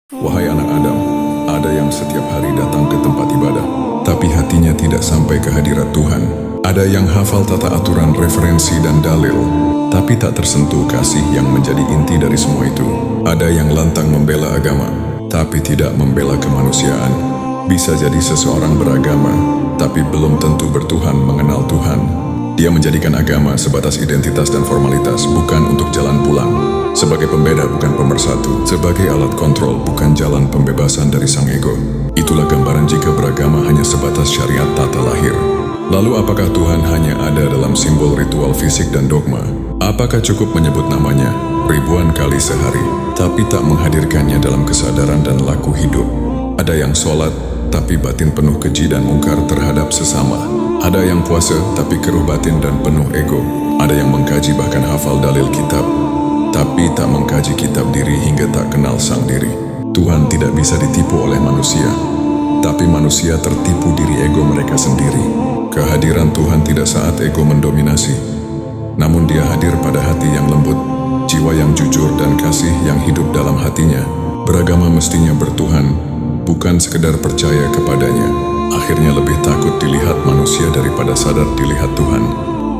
Wahai anak Adam, ada yang setiap hari datang ke tempat ibadah, tapi hatinya tidak sampai ke hadirat Tuhan. Ada yang hafal tata aturan, referensi, dan dalil, tapi tak tersentuh kasih yang menjadi inti dari semua itu. Ada yang lantang membela agama, tapi tidak membela kemanusiaan. Bisa jadi seseorang beragama, tapi belum tentu bertuhan, mengenal Tuhan. Dia menjadikan agama sebatas identitas dan formalitas, bukan untuk jalan pulang. Sebagai pembeda bukan pemersatu, sebagai alat kontrol bukan jalan pembebasan dari sang ego. Itulah gambaran jika beragama hanya sebatas syariat tata lahir. Lalu apakah Tuhan hanya ada dalam simbol ritual fisik dan dogma? Apakah cukup menyebut namanya ribuan kali sehari, tapi tak menghadirkannya dalam kesadaran dan laku hidup? Ada yang sholat, tapi batin penuh keji dan mungkar terhadap sesama. Ada yang puasa, tapi keruh batin dan penuh ego. Ada yang mengkaji bahkan hafal dalil kitab, tapi tak mengkaji kitab diri hingga tak kenal sang diri. Tuhan tidak bisa ditipu oleh manusia, tapi manusia tertipu diri ego mereka sendiri. Kehadiran Tuhan tidak saat ego mendominasi, namun dia hadir pada hati yang lembut, jiwa yang jujur dan kasih yang hidup dalam hatinya. Beragama mestinya bertuhan, bukan sekedar percaya kepadanya. Akhirnya lebih takut dilihat manusia daripada sadar dilihat Tuhan.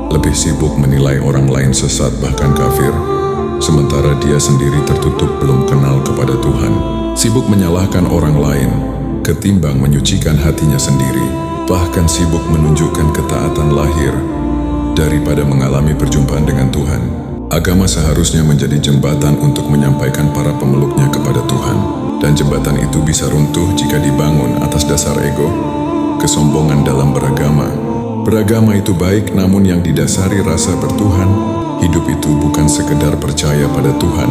Lebih sibuk menilai orang lain sesat bahkan kafir, sementara dia sendiri tertutup belum kenal kepada Tuhan. Sibuk menyalahkan orang lain ketimbang menyucikan hatinya sendiri. Bahkan sibuk menunjukkan ketaatan lahir daripada mengalami perjumpaan dengan Tuhan. Agama seharusnya menjadi jembatan untuk menyampaikan para pemeluknya kepada Tuhan. Dan jembatan itu bisa runtuh jika dibangun atas dasar ego, kesombongan dalam beragama. Beragama itu baik, namun yang didasari rasa bertuhan. Hidup itu bukan sekedar percaya pada Tuhan,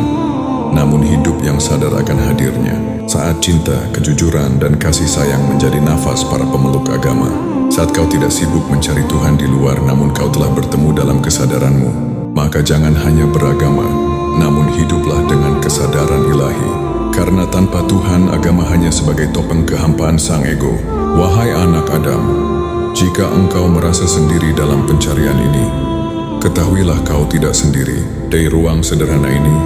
namun hidup yang sadar akan hadirnya. Saat cinta, kejujuran, dan kasih sayang menjadi nafas para pemeluk agama. Saat kau tidak sibuk mencari Tuhan di luar, namun kau telah bertemu dalam kesadaranmu, maka jangan hanya beragama, namun hiduplah dengan kesadaran ilahi. Karena tanpa Tuhan, agama hanya sebagai topeng kehampaan sang ego. Wahai anak Adam, jika engkau merasa sendiri dalam pencarian ini, ketahuilah kau tidak sendiri. Dari ruang sederhana ini,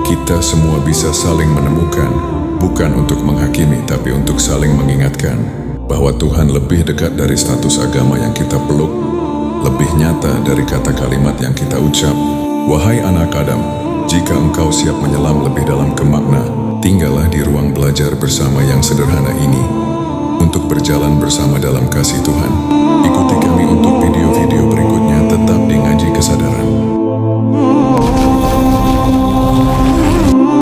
kita semua bisa saling menemukan, bukan untuk menghakimi, tapi untuk saling mengingatkan bahwa Tuhan lebih dekat dari status agama yang kita peluk, lebih nyata dari kata kalimat yang kita ucap. Wahai anak Adam, jika engkau siap menyelam lebih dalam ke makna, tinggallah di ruang belajar bersama yang sederhana ini, untuk berjalan bersama dalam kasih Tuhan. Ikuti kami untuk video-video